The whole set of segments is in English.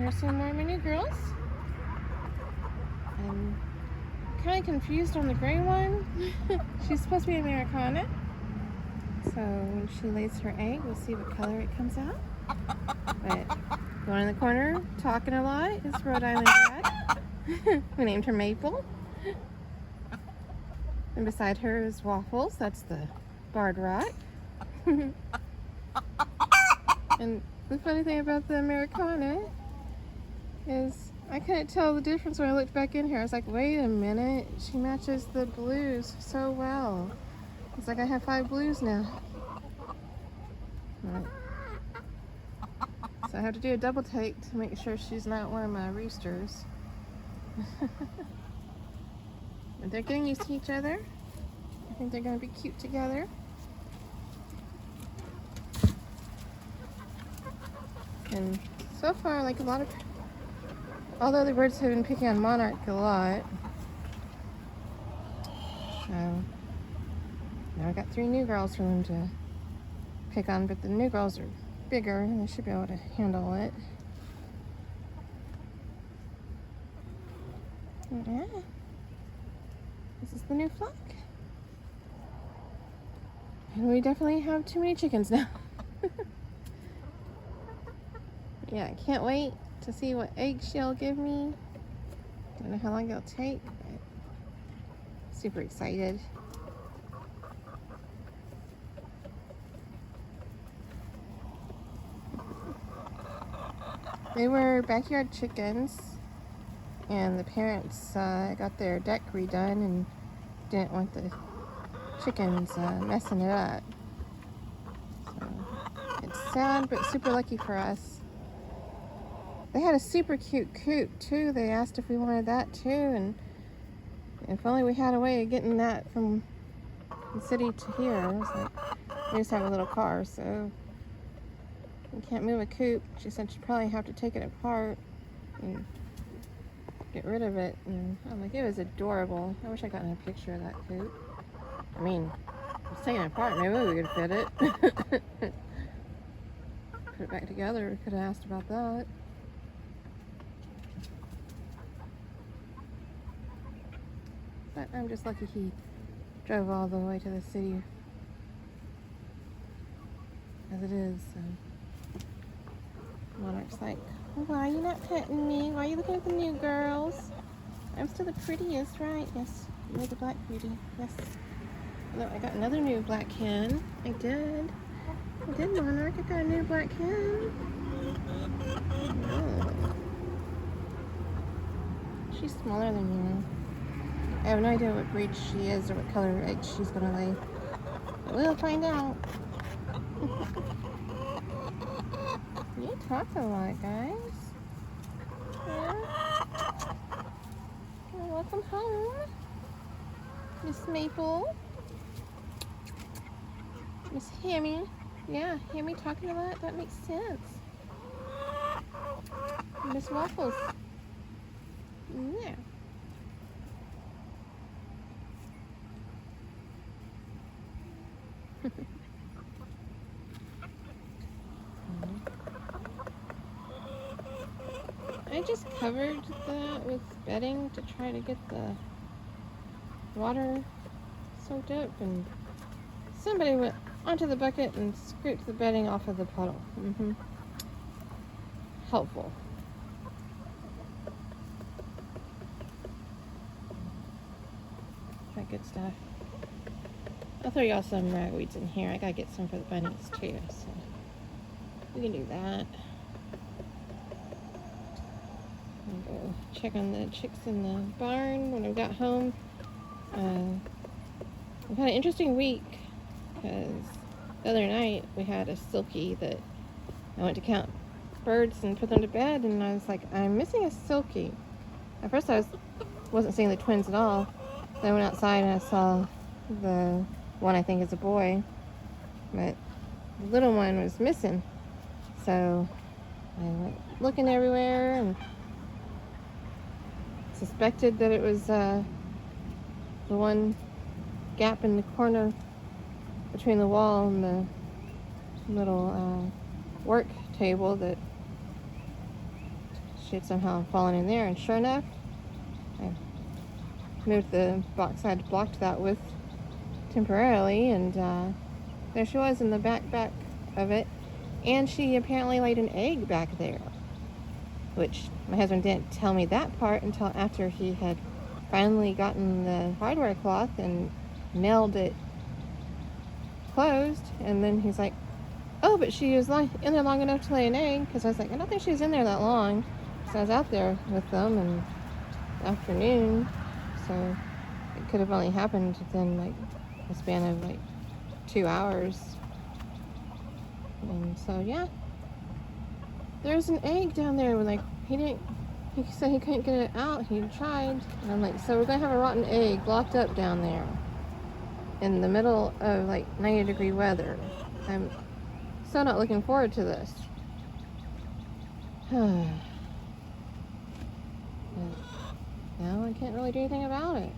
Here's some more mini girls. I'm kind of confused on the gray one. She's supposed to be Americana. So when she lays her egg, we'll see what color it comes out. But the one in the corner talking a lot is Rhode Island Red. We named her Maple. And beside her is Waffles. That's the barred rock. And the funny thing about the Americana is I couldn't tell the difference when I looked back in here. I was like, wait a minute, she matches the blues so well. It's like I have 5 blues now. Right. So I have to do a double take to make sure she's not one of my roosters. But they're getting used to each other. I think they're going to be cute together. And so far, like a lot of, although the birds have been picking on Monarch a lot, so now I got 3 new girls for them to pick on, but the new girls are bigger and they should be able to handle it. Yeah, this is the new flock. And we definitely have too many chickens now. Yeah, I can't wait to see what eggs she'll give me. Don't know how long it'll take, but super excited. They were backyard chickens, and the parents got their deck redone and didn't want the chickens messing it up. So it's sad, but super lucky for us. They had a super cute coop too. They asked if we wanted that too, and if only we had a way of getting that from the city to here. I was like, we just have a little car, so we can't move a coop. She said she'd probably have to take it apart and get rid of it. And I'm like, it was adorable. I wish I got a picture of that coop. I mean, it's taken apart. Maybe we could fit it. Put it back together. We could have asked about that. But I'm just lucky he drove all the way to the city as it is. So Monarch's like, why are you not petting me? Why are you looking at the new girls? I'm still the prettiest, right? Yes, you're the black beauty. Yes. Look, I got another new black hen. I did, Monarch. I got a new black hen. Oh. She's smaller than you. I have no idea what breed she is or what color eggs she's gonna lay. But we'll find out. You talk a lot, guys. Yeah. Welcome home, Miss Maple. Miss Hammy. Yeah, Hammy talking a lot. That makes sense. Miss Waffles. Yeah. I just covered that with bedding to try to get the water soaked up, and somebody went onto the bucket and scraped the bedding off of the puddle. Helpful. That good stuff. I'll throw y'all some ragweeds in here. I gotta get some for the bunnies too, so we can do that. I'll go check on the chicks in the barn when I got home. We've had an interesting week because the other night we had a silkie that I went to count birds and put them to bed, and I was like, I'm missing a silkie. At first I wasn't seeing the twins at all. Then I went outside and I saw the one I think is a boy, but the little one was missing. So I went looking everywhere and suspected that it was the one gap in the corner between the wall and the little work table that she had somehow fallen in there, and sure enough, I moved the box I had blocked that with temporarily, and there she was in the back of it, and she apparently laid an egg back there, which my husband didn't tell me that part until after he had finally gotten the hardware cloth and nailed it closed, and then he's like, oh, but she was in there long enough to lay an egg, because I was like, I don't think she was in there that long, so I was out there with them in the afternoon, so it could have only happened within like a span of like 2 hours. And so yeah, there's an egg down there. Like he said he couldn't get it out. He tried, and I'm like, so we're gonna have a rotten egg locked up down there in the middle of like 90-degree weather. I'm so not looking forward to this. But now I can't really do anything about it.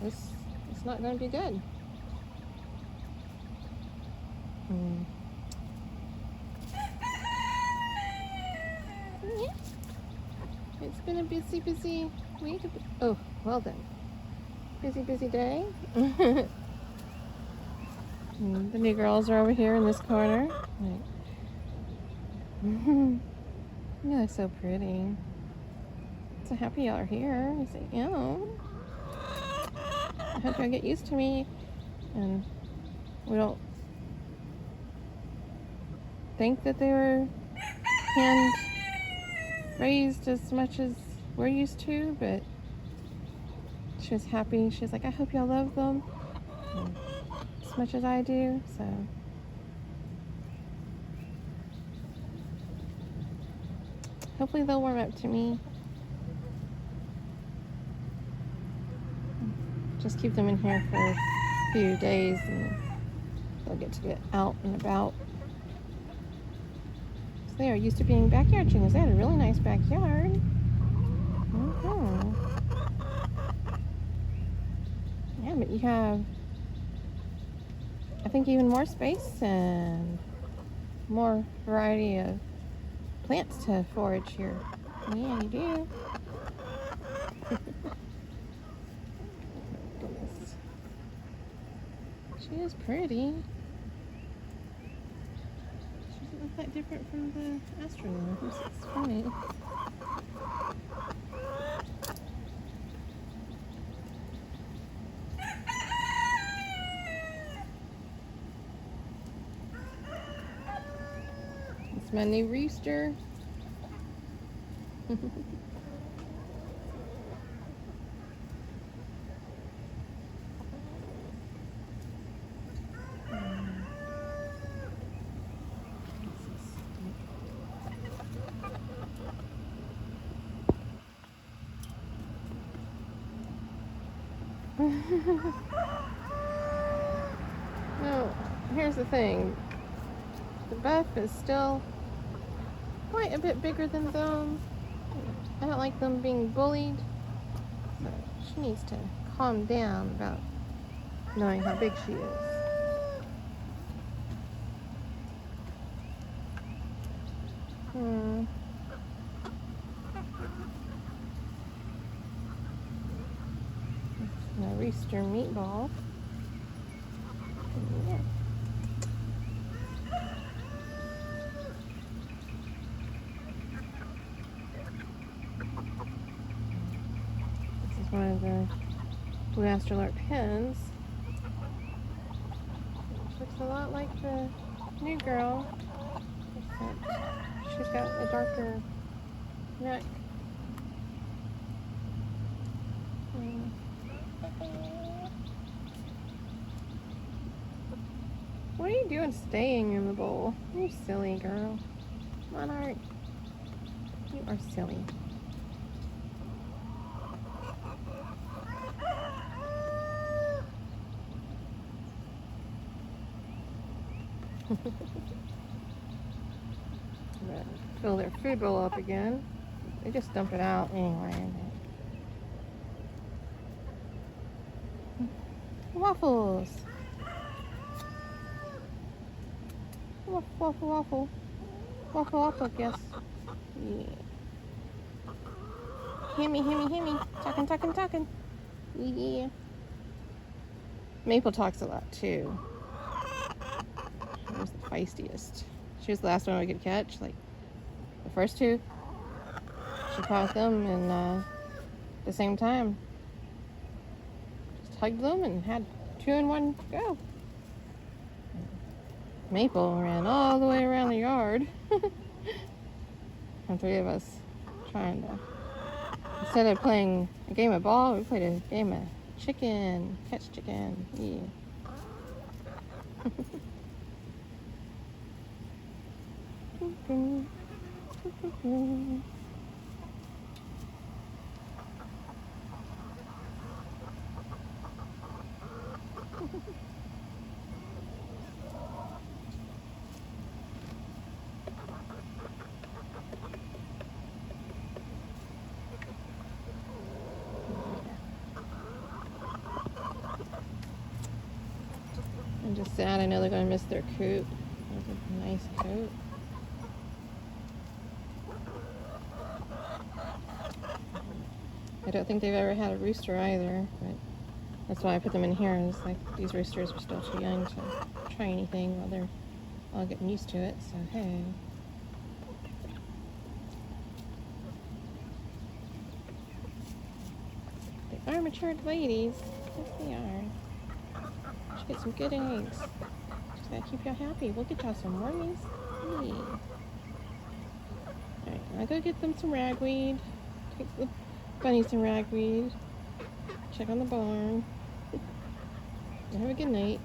It's not going to be good. Yeah. It's been a busy week. Oh, well then. Busy day. The new girls are over here in this corner. You look so pretty. So happy y'all are here. I say, yeah. I hope y'all get used to me and we don't think that they were hand raised as much as we're used to, but she was happy. She's like, I hope y'all love them as much as I do. So hopefully they'll warm up to me. Just keep them in here for a few days and they'll get to get out and about. So they are used to being backyard chickens. They had a really nice backyard. Yeah, but you have, I think, even more space and more variety of plants to forage here. Yeah, you do. Goodness. She is pretty. She doesn't look that different from the astrolabes. It's funny. It's my new rooster. No, here's the thing. The buff is still quite a bit bigger than them. I don't like them being bullied. So she needs to calm down about knowing how big she is. My rooster meatball. Yeah. This is one of the blue astrolabes hens. Looks a lot like the new girl, except she's got a darker neck. What are you doing staying in the bowl? You silly girl. Monarch. You are silly. Fill their food bowl up again. They just dump it out anyway. Waffles. Waffle. Waffle, yes. Yeah. Hammy, Hammy, Hammy. Talking, talking, talking. Yeah. Maple talks a lot too. She was the feistiest. She was the last one we could catch. Like the first two, she caught them and at the same time. Just hugged them and had 2 in one go. Maple ran all the way around the yard. And 3 of us trying to, instead of playing a game of ball, we played a game of chicken, catch chicken. Yeah. I'm just sad. I know they're going to miss their coop. That's a nice coop. I don't think they've ever had a rooster either, but that's why I put them in here. It's like these roosters are still too young to try anything while they're all getting used to it. So hey. They are matured ladies. Yes, they are. Should get some good eggs. Just gotta keep y'all happy. We'll get y'all some wormies. Yeah. Alright, I'll go get them some ragweed. Take the bunnies some ragweed. Check on the barn. Have a good night.